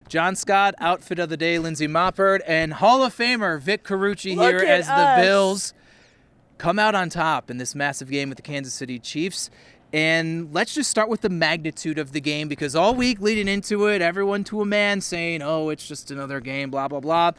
John Scott, outfit of the day, Lindsey Moppert, and Hall of Famer Vic Carucci here as the Bills come out on top in this massive game with the Kansas City Chiefs. And let's just start with the magnitude of the game, because all week leading into it, everyone to a man saying, oh, it's just another game, blah, blah, blah.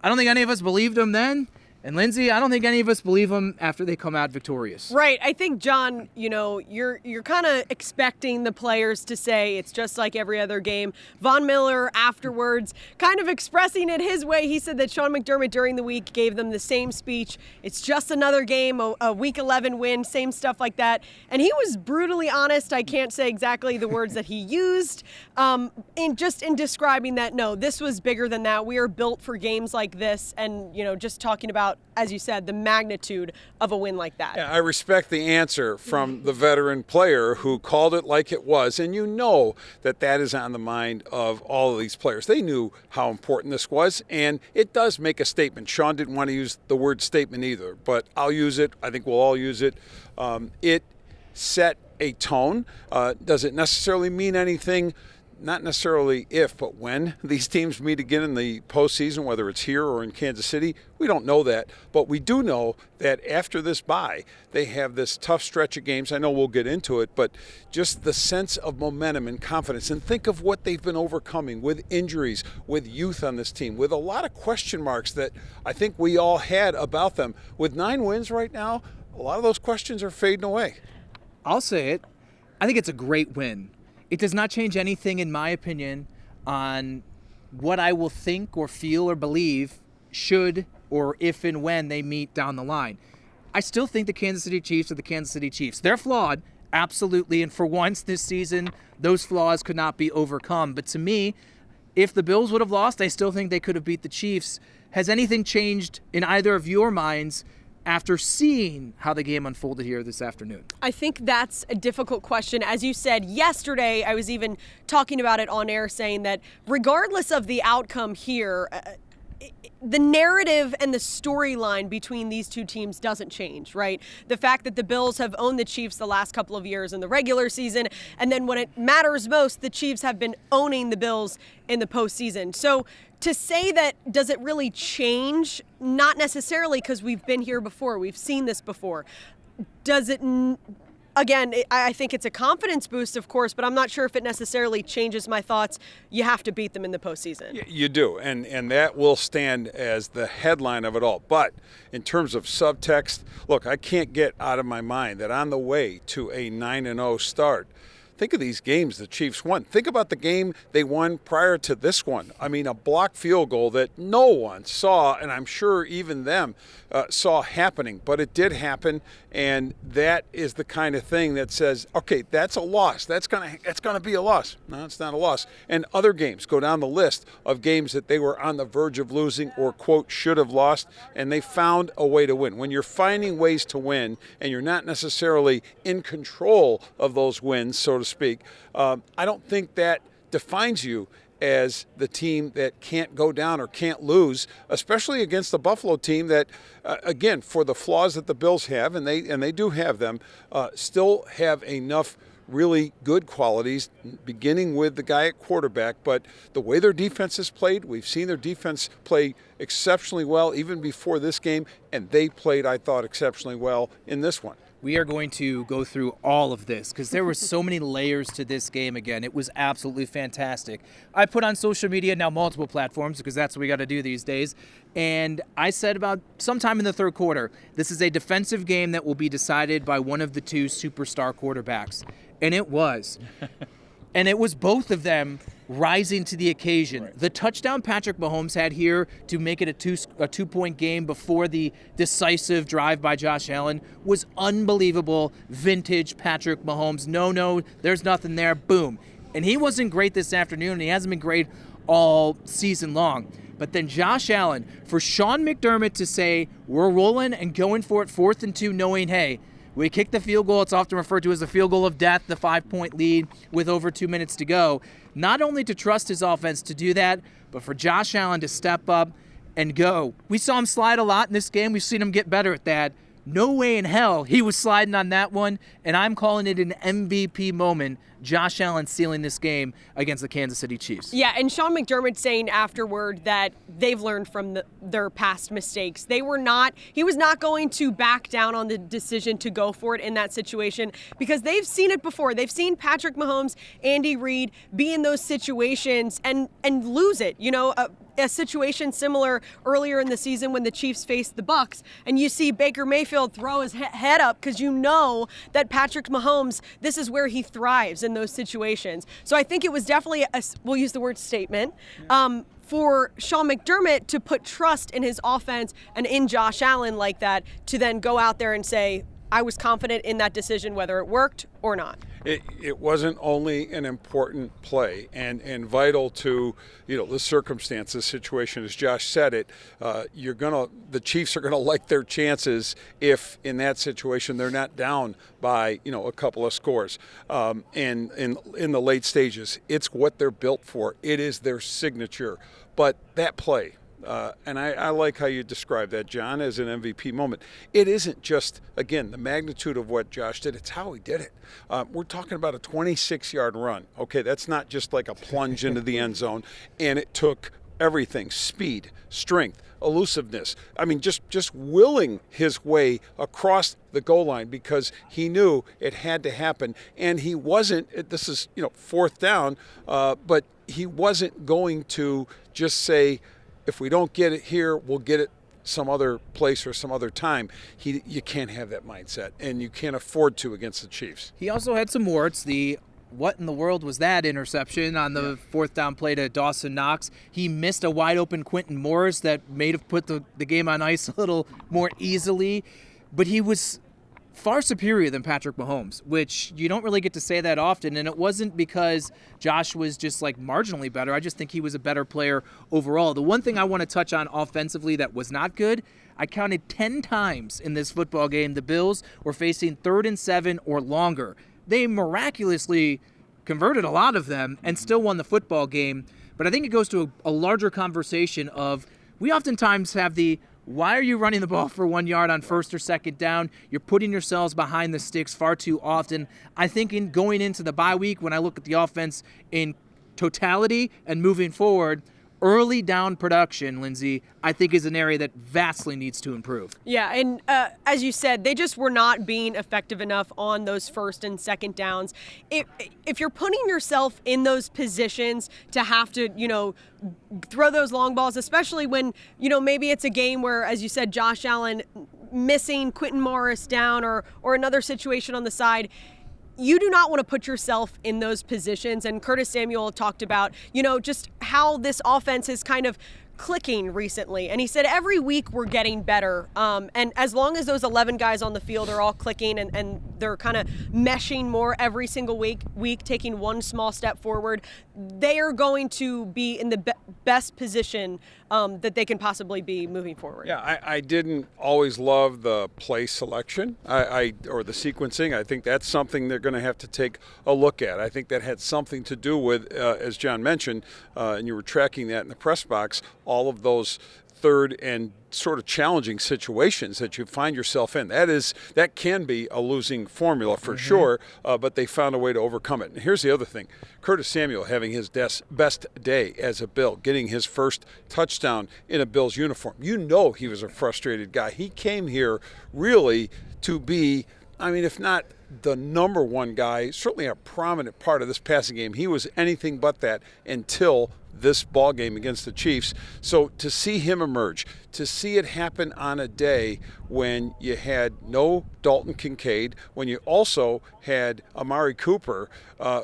I don't think any of us believed them then. And Lindsay, I don't think any of us believe them after they come out victorious. Right. I think, John, you're kind of expecting the players to say it's just like every other game. Von Miller afterwards kind of expressing it his way. He said that Sean McDermott during the week gave them the same speech. It's just another game, a Week 11 win, same stuff like that. And he was brutally honest. I can't say exactly the words that he used in describing that, no, this was bigger than that. We are built for games like this. And, just talking about, as you said, the magnitude of a win like that. Yeah, I respect the answer from the veteran player who called it like it was. And you know that is on the mind of all of these players. They knew how important this was, and it does make a statement. Sean didn't want to use the word statement either, but I'll use it. I think we'll all use it. It set a tone. Does it necessarily mean anything? Not necessarily if, but when these teams meet again in the postseason, whether it's here or in Kansas City, we don't know that. But we do know that after this bye, they have this tough stretch of games. I know we'll get into it, but just the sense of momentum and confidence. And think of what they've been overcoming with injuries, with youth on this team, with a lot of question marks that I think we all had about them. With 9 wins right now, a lot of those questions are fading away. I'll say it. I think it's a great win. It does not change anything, in my opinion, on what I will think or feel or believe should or if and when they meet down the line. I still think the Kansas City Chiefs are the Kansas City Chiefs. They're flawed, absolutely, and for once this season, those flaws could not be overcome. But to me, if the Bills would have lost, I still think they could have beat the Chiefs. Has anything changed in either of your minds after seeing how the game unfolded here this afternoon? I think that's a difficult question. As you said yesterday, I was even talking about it on air, saying that regardless of the outcome here, the narrative and the storyline between these two teams doesn't change, right? The fact that the Bills have owned the Chiefs the last couple of years in the regular season, and then when it matters most, the Chiefs have been owning the Bills in the postseason. So to say that, does it really change? Not necessarily, because we've been here before. We've seen this before. Does it? Again, I think it's a confidence boost, of course, but I'm not sure if it necessarily changes my thoughts. You have to beat them in the postseason. You do, and that will stand as the headline of it all. But in terms of subtext, look, I can't get out of my mind that on the way to a 9-0 start, think of these games the Chiefs won. Think about the game they won prior to this one. I mean, a blocked field goal that no one saw, and I'm sure even them saw happening. But it did happen, and that is the kind of thing that says, okay, that's a loss. That's gonna be a loss. No, it's not a loss. And other games go down the list of games that they were on the verge of losing or, quote, should have lost, and they found a way to win. When you're finding ways to win and you're not necessarily in control of those wins, so to speak, I don't think that defines you as the team that can't go down or can't lose, especially against the Buffalo team that, again, for the flaws that the Bills have, and they do have them, still have enough really good qualities, beginning with the guy at quarterback. But the way their defense has played, we've seen their defense play exceptionally well even before this game, and they played, I thought, exceptionally well in this one. We are going to go through all of this because there were so many layers to this game again. It was absolutely fantastic. I put on social media, now multiple platforms, because that's what we got to do these days. And I said about sometime in the third quarter, this is a defensive game that will be decided by one of the two superstar quarterbacks. And it was. And it was both of them rising to the occasion. Right. The touchdown Patrick Mahomes had here to make it a two-point game before the decisive drive by Josh Allen was unbelievable vintage Patrick Mahomes. No, there's nothing there. Boom. And he wasn't great this afternoon, and he hasn't been great all season long. But then Josh Allen, for Sean McDermott to say, we're rolling and going for it 4th and 2, knowing, hey, we kicked the field goal. It's often referred to as the field goal of death, the 5-point lead with over 2 minutes to go. Not only to trust his offense to do that, but for Josh Allen to step up and go. We saw him slide a lot in this game. We've seen him get better at that. No way in hell he was sliding on that one, and I'm calling it an MVP moment Josh Allen sealing this game against the Kansas City Chiefs. Yeah, and Sean McDermott saying afterward that they've learned from their past mistakes. He was not going to back down on the decision to go for it in that situation because they've seen it before. They've seen Patrick Mahomes, Andy Reid be in those situations and lose it. A situation similar earlier in the season when the Chiefs faced the Bucs, and you see Baker Mayfield throw his head up because you know that Patrick Mahomes, this is where he thrives in those situations. So I think it was definitely we'll use the word statement, for Sean McDermott to put trust in his offense and in Josh Allen like that, to then go out there and say, I was confident in that decision whether it worked or not. It wasn't only an important play and vital to the circumstances, situation, as Josh said it. The Chiefs are gonna like their chances if in that situation they're not down by a couple of scores. And in the late stages, it's what they're built for. It is their signature. But that play. And I like how you describe that, John, as an MVP moment. It isn't just, again, the magnitude of what Josh did. It's how he did it. We're talking about a 26-yard run. Okay, that's not just like a plunge into the end zone. And it took everything, speed, strength, elusiveness. I mean, just willing his way across the goal line because he knew it had to happen. And he wasn't, this is, fourth down, but he wasn't going to just say, if we don't get it here, we'll get it some other place or some other time. You can't have that mindset, and you can't afford to against the Chiefs. He also had some warts. What in the world was that interception on the fourth down play to Dawson Knox? He missed a wide open Quentin Morris that may have put the game on ice a little more easily, but he was far superior than Patrick Mahomes, which you don't really get to say that often. And it wasn't because Josh was just like marginally better. I just think he was a better player overall. The one thing I want to touch on offensively that was not good, I counted 10 times in this football game the Bills were facing 3rd and 7 or longer. They miraculously converted a lot of them and still won the football game. But I think it goes to a larger conversation of, we oftentimes have why are you running the ball for 1 yard on first or second down? You're putting yourselves behind the sticks far too often. I think in going into the bye week, when I look at the offense in totality and moving forward, early down production, Lindsay, I think is an area that vastly needs to improve. Yeah, and as you said, they just were not being effective enough on those first and second downs. If you're putting yourself in those positions to have to, throw those long balls, especially when, maybe it's a game where, as you said, Josh Allen missing Quentin Morris down or another situation on the side, you do not want to put yourself in those positions. And Curtis Samuel talked about, just how this offense is kind of clicking recently. And he said every week we're getting better. And as long as those 11 guys on the field are all clicking and they're kind of meshing more every single week, taking one small step forward, they are going to be in the best position that they can possibly be moving forward. Yeah, I didn't always love the play selection or the sequencing. I think that's something they're going to have to take a look at. I think that had something to do with, as John mentioned, and you were tracking that in the press box, all of those third and sort of challenging situations that you find yourself in. That can be a losing formula for sure, but they found a way to overcome it. And here's the other thing. Curtis Samuel having his best day as a Bill, getting his first touchdown in a Bills uniform. He was a frustrated guy. He came here really to be, if not the number one guy, certainly a prominent part of this passing game. He was anything but that until this ball game against the Chiefs. So to see him emerge, to see it happen on a day when you had no Dalton Kincaid, when you also had Amari Cooper,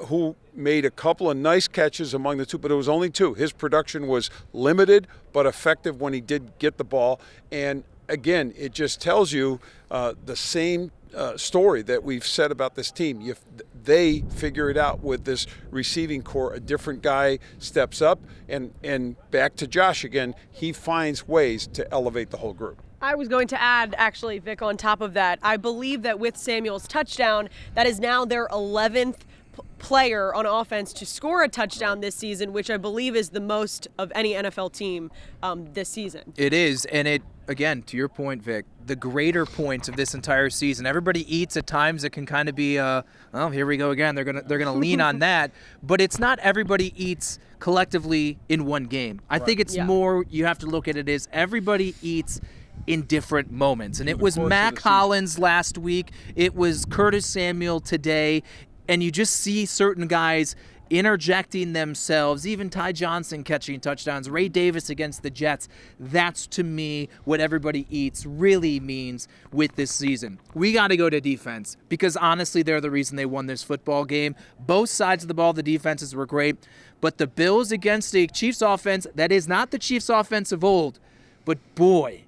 who made a couple of nice catches among the two, but it was only 2. His production was limited but effective when he did get the ball. And again, it just tells you the same story that we've said about this team. They figure it out with this receiving core. A different guy steps up, and back to Josh again, he finds ways to elevate the whole group. I was going to add, actually, Vic, on top of that, I believe that with Samuel's touchdown, that is now their 11th player on offense to score a touchdown this season, which I believe is the most of any NFL team this season. It is, and again, to your point, Vic, the greater points of this entire season. Everybody eats at times. It can kind of be, oh, here we go again. They're gonna lean on that, but it's not everybody eats collectively in one game. I think it's more. You have to look at it as everybody eats in different moments, and it was Mac Hollins last week. It was Curtis Samuel today, and you just see certain guys interjecting themselves, even Ty Johnson catching touchdowns, Ray Davis against the Jets. That's, to me, what everybody eats really means with this season. We got to go to defense because, honestly, they're the reason they won this football game. Both sides of the ball, the defenses were great, but the Bills against the Chiefs offense, that is not the Chiefs offense of old, but boy,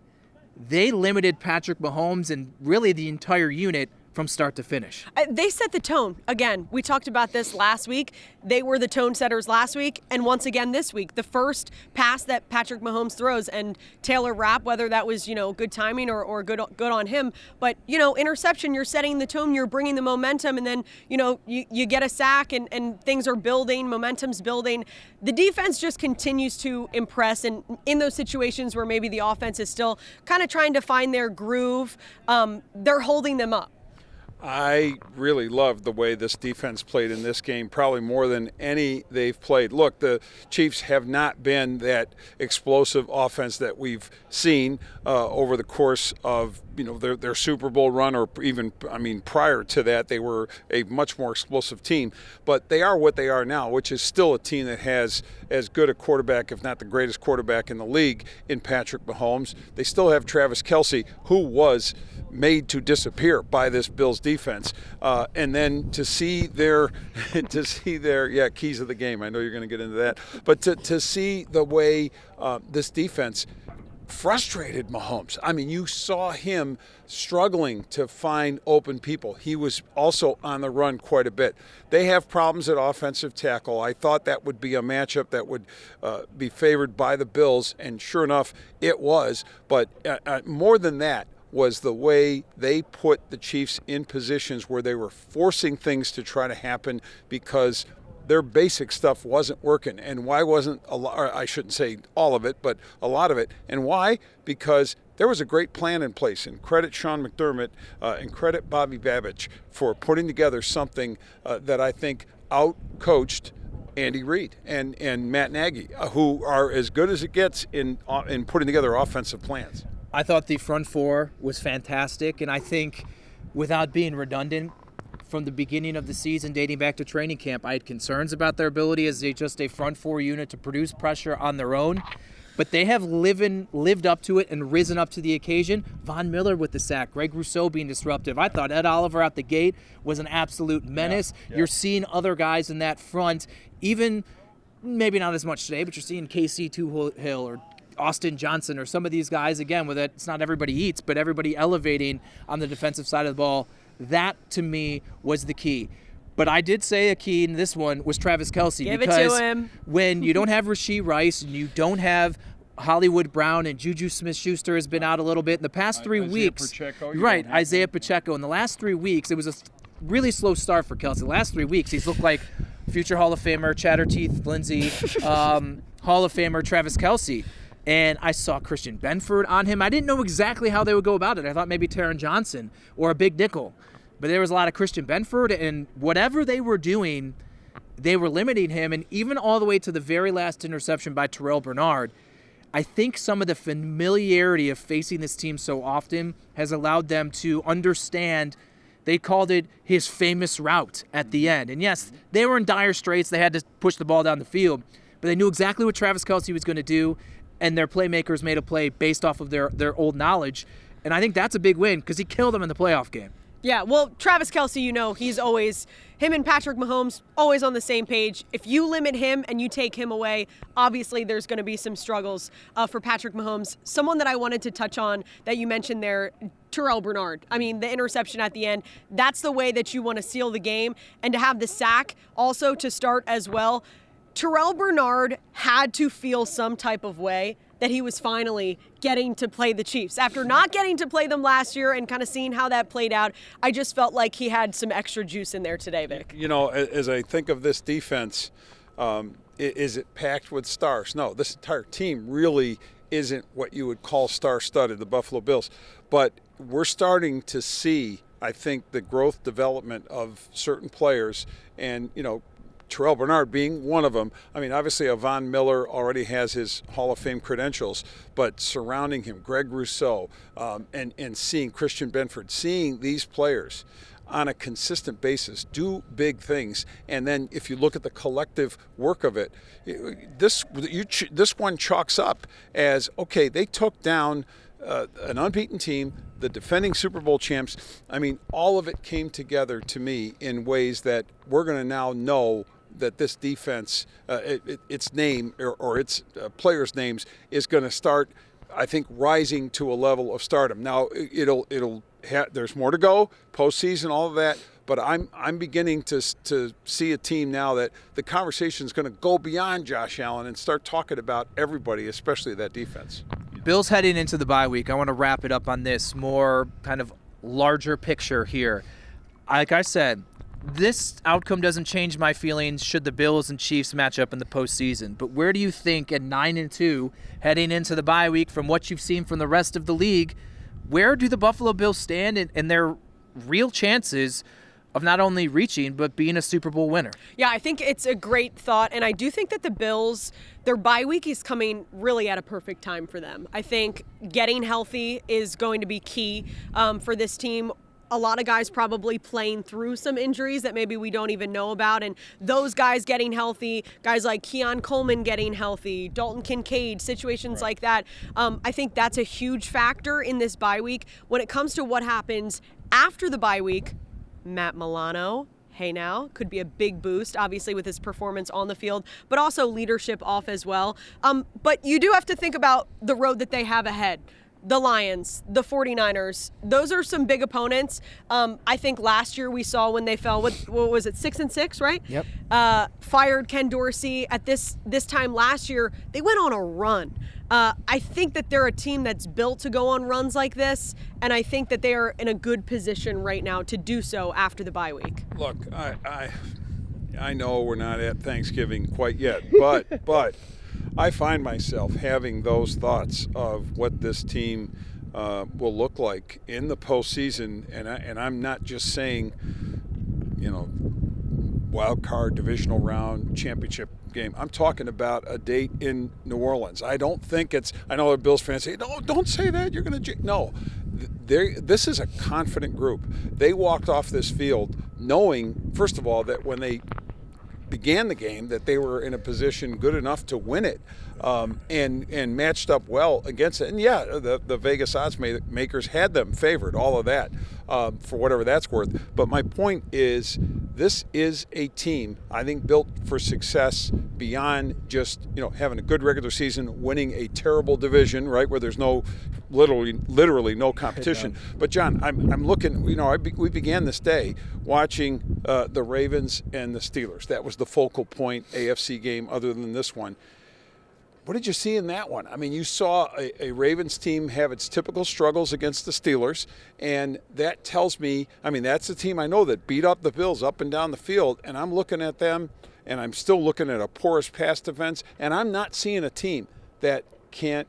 they limited Patrick Mahomes and really the entire unit from start to finish. They set the tone. Again, we talked about this last week. They were the tone setters last week, and once again this week. The first pass that Patrick Mahomes throws, and Taylor Rapp, whether that was, good timing or good on him, but, interception, you're setting the tone, you're bringing the momentum, and then, you get a sack and things are building, momentum's building. The defense just continues to impress, and in those situations where maybe the offense is still kind of trying to find their groove, they're holding them up. I really loved the way this defense played in this game, probably more than any they've played. Look, the Chiefs have not been that explosive offense that we've seen over the course of their Super Bowl run, or even, prior to that, they were a much more explosive team. But they are what they are now, which is still a team that has as good a quarterback, if not the greatest quarterback in the league, in Patrick Mahomes. They still have Travis Kelce, who was made to disappear by this Bills defense, and then to see their keys of the game. I know you're going to get into that, but to see the way this defense frustrated Mahomes. You saw him struggling to find open people. He was also on the run quite a bit. They have problems at offensive tackle. I thought that would be a matchup that would be favored by the Bills, and sure enough, it was. But more than that was the way they put the Chiefs in positions where they were forcing things to try to happen because their basic stuff wasn't working. And why wasn't I shouldn't say all of it, but a lot of it. And why? Because there was a great plan in place. And credit Sean McDermott and credit Bobby Babich for putting together something that I think out-coached Andy Reid and Matt Nagy, who are as good as it gets in putting together offensive plans. I thought the front four was fantastic, and I think, without being redundant, from the beginning of the season, dating back to training camp, I had concerns about their ability as just a front four unit to produce pressure on their own. But they have lived up to it and risen up to the occasion. Von Miller with the sack, Greg Rousseau being disruptive. I thought Ed Oliver out the gate was an absolute menace. Yeah. You're seeing other guys in that front, even maybe not as much today, but you're seeing KC Hill or Austin Johnson or some of these guys, again, with it, it's not everybody eats, but everybody elevating on the defensive side of the ball. That, to me, was the key. But I did say a key in this one was Travis Kelce. Give because it to him. When you don't have Rashee Rice and you don't have Hollywood Brown and Juju Smith-Schuster has been out a little bit in the past 3 weeks. Isaiah Pacheco. In the last 3 weeks, it was a really slow start for Kelce. The last 3 weeks, he's looked like future Hall of Famer Chatterteeth Lindsay, Hall of Famer Travis Kelce. And I saw Christian Benford on him. I didn't know exactly how they would go about it. I thought maybe Taron Johnson or a big nickel. But there was a lot of Christian Benford, and whatever they were doing, they were limiting him. And even all the way to the very last interception by Terrell Bernard, I think some of the familiarity of facing this team so often has allowed them to understand. They called it his famous route at the end. And yes, they were in dire straits. They had to push the ball down the field. But they knew exactly what Travis Kelce was going to do, and their playmakers made a play based off of their old knowledge. And I think that's a big win because he killed them in the playoff game. Yeah, well, Travis Kelce, he's always, him and Patrick Mahomes, always on the same page. If you limit him and you take him away, obviously there's going to be some struggles for Patrick Mahomes. Someone that I wanted to touch on that you mentioned there, Terrell Bernard. The interception at the end, that's the way that you want to seal the game. And to have the sack also to start as well. Terrell Bernard had to feel some type of way that he was finally getting to play the Chiefs. After not getting to play them last year and kind of seeing how that played out, I just felt like he had some extra juice in there today, Vic. As I think of this defense, is it packed with stars? No, this entire team really isn't what you would call star-studded, the Buffalo Bills. But we're starting to see, I think, the growth development of certain players, and, Terrell Bernard being one of them. I mean, obviously, Von Miller already has his Hall of Fame credentials, but surrounding him, Greg Rousseau, and seeing Christian Benford, seeing these players on a consistent basis do big things, and then if you look at the collective work of it, this one chalks up as, okay, they took down an unbeaten team, the defending Super Bowl champs. I mean, all of it came together to me in ways that we're going to now know that this defense, its name or its players' names, is going to start, I think, rising to a level of stardom. Now, there's more to go, postseason, all of that. But I'm beginning to see a team now that the conversation is going to go beyond Josh Allen and start talking about everybody, especially that defense. Bills heading into the bye week. I want to wrap it up on this more kind of larger picture here. Like I said, this outcome doesn't change my feelings should the Bills and Chiefs match up in the postseason. But where do you think at 9-2 heading into the bye week, from what you've seen from the rest of the league, where do the Buffalo Bills stand in their real chances of not only reaching but being a Super Bowl winner? Yeah, I think it's a great thought, and I do think that the Bills, their bye week is coming really at a perfect time for them. I think getting healthy is going to be key for this team. A lot of guys probably playing through some injuries that maybe we don't even know about, and those guys getting healthy, guys like Keon Coleman getting healthy, Dalton Kincaid, situations like that. I think that's a huge factor in this bye week. When it comes to what happens after the bye week, Matt Milano, hey now, could be a big boost, obviously, with his performance on the field, but also leadership off as well. But you do have to think about the road that they have ahead. The Lions, the 49ers, those are some big opponents. I think last year we saw when they fell, what was it, 6-6, right? Yep. Fired Ken Dorsey. At this time last year, they went on a run. I think that they're a team that's built to go on runs like this, and I think that they are in a good position right now to do so after the bye week. Look, I know we're not at Thanksgiving quite yet, but I find myself having those thoughts of what this team will look like in the postseason, and I'm not just saying, wild card, divisional round, championship game. I'm talking about a date in New Orleans. I don't think I know the Bills fans say, no, don't say that. You're going to no. This is a confident group. They walked off this field knowing, first of all, that when they began the game, that they were in a position good enough to win it, and matched up well against it. And yeah, the Vegas odds makers had them favored, all of that, for whatever that's worth. But my point is, this is a team, I think, built for success beyond just having a good regular season, winning a terrible division, right, where there's no literally no competition. But John, I'm looking. We began this day watching the Ravens and the Steelers. That was the focal point AFC game, other than this one. What did you see in that one? I mean, you saw a Ravens team have its typical struggles against the Steelers, and that tells me, that's a team I know that beat up the Bills up and down the field, and I'm looking at them, and I'm still looking at a porous pass defense, and I'm not seeing a team that can't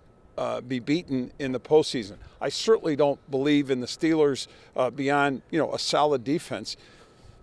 be beaten in the postseason. I certainly don't believe in the Steelers beyond, a solid defense.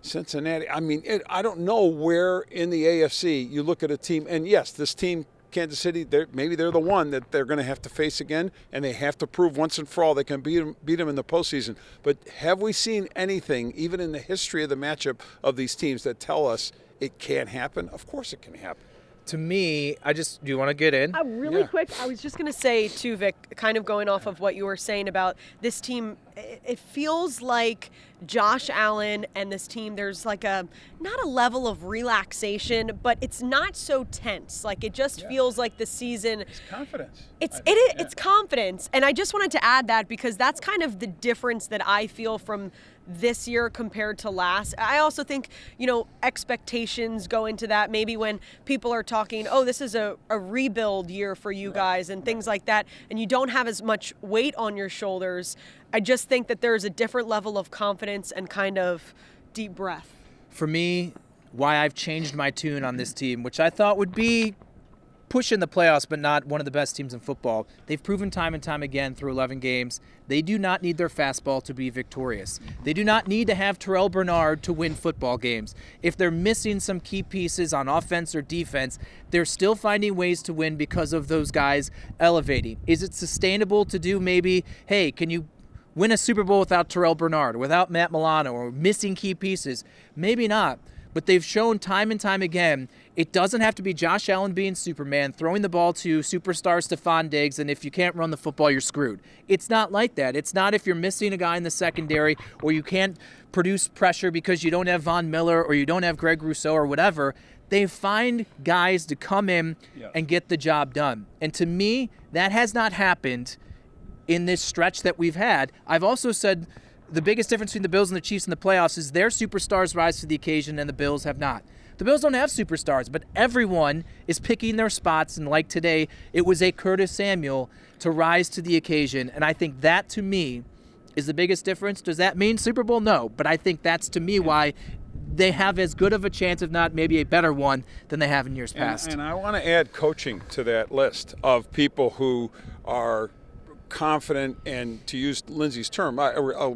Cincinnati, I don't know where in the AFC you look at a team, and yes, this team, Kansas City, maybe they're the one that they're going to have to face again, and they have to prove once and for all they can beat them in the postseason. But have we seen anything, even in the history of the matchup of these teams, that tell us it can't happen? Of course it can happen. To me, do you want to get in? Really quick, I was just going to say too, Vic, kind of going off of what you were saying about this team, it feels like Josh Allen and this team, there's like not a level of relaxation, but it's not so tense. Like it just feels like the season. It's confidence. It's confidence. And I just wanted to add that because that's kind of the difference that I feel from this year compared to last. I also think, expectations go into that. Maybe when people are talking, this is a rebuild year for you guys and things like that, and you don't have as much weight on your shoulders. I just think that there's a different level of confidence and kind of deep breath. For me, why I've changed my tune on this team, which I thought would be push in the playoffs, but not one of the best teams in football. They've proven time and time again through 11 games, they do not need their fastball to be victorious. They do not need to have Terrell Bernard to win football games. If they're missing some key pieces on offense or defense, they're still finding ways to win because of those guys elevating. Is it sustainable to do maybe, hey, can you win a Super Bowl without Terrell Bernard, without Matt Milano, or missing key pieces? Maybe not. But they've shown time and time again, it doesn't have to be Josh Allen being Superman, throwing the ball to superstar Stephon Diggs, and if you can't run the football, you're screwed. It's not like that. It's not if you're missing a guy in the secondary or you can't produce pressure because you don't have Von Miller or you don't have Greg Rousseau or whatever. They find guys to come in and get the job done. And to me, that has not happened in this stretch that we've had. I've also said the biggest difference between the Bills and the Chiefs in the playoffs is their superstars rise to the occasion and the Bills have not. The Bills don't have superstars, but everyone is picking their spots, and like today, it was a Curtis Samuel to rise to the occasion, and I think that, to me, is the biggest difference. Does that mean Super Bowl? No, but I think that's, to me, why they have as good of a chance, if not maybe a better one, than they have in years past. And I want to add coaching to that list of people who are confident and, to use Lindsay's term,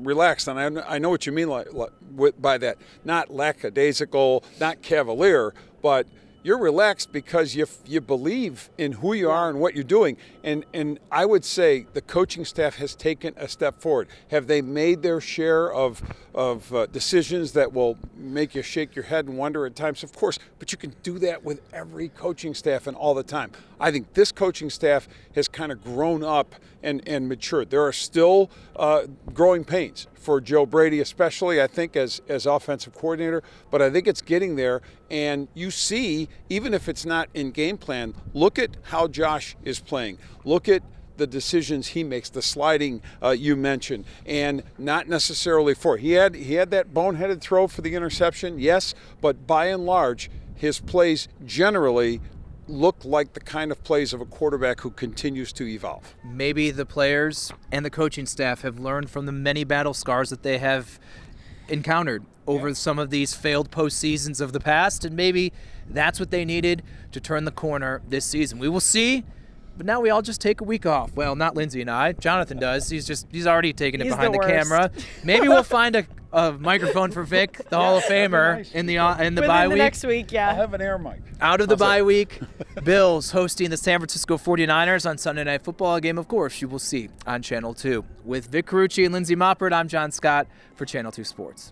relaxed. And I know what you mean by that. Not lackadaisical, not cavalier, but you're relaxed because you believe in who you are and what you're doing. And I would say the coaching staff has taken a step forward. Have they made their share of decisions that will make you shake your head and wonder at times? Of course, but you can do that with every coaching staff and all the time. I think this coaching staff has kind of grown up and matured. There are still growing pains for Joe Brady, especially, I think, as offensive coordinator, but I think it's getting there. And you see, even if it's not in game plan, look at how Josh is playing. Look at the decisions he makes, the sliding you mentioned, and not necessarily for. He had that boneheaded throw for the interception, yes, but by and large, his plays generally look like the kind of plays of a quarterback who continues to evolve. Maybe the players and the coaching staff have learned from the many battle scars that they have encountered over some of these failed postseasons of the past, and maybe that's what they needed to turn the corner this season. We will see. But now we all just take a week off. Well, not Lindsay and I. Jonathan does. He's already taking it behind the camera. Maybe we'll find a microphone for Vic, the Hall of Famer, nice. in the bye week. Next week, yeah. I'll have an air mic. Out of the bye week, Bills hosting the San Francisco 49ers on Sunday Night Football, a game, of course, you will see on Channel 2. With Vic Carucci and Lindsay Moppert, I'm John Scott for Channel 2 Sports.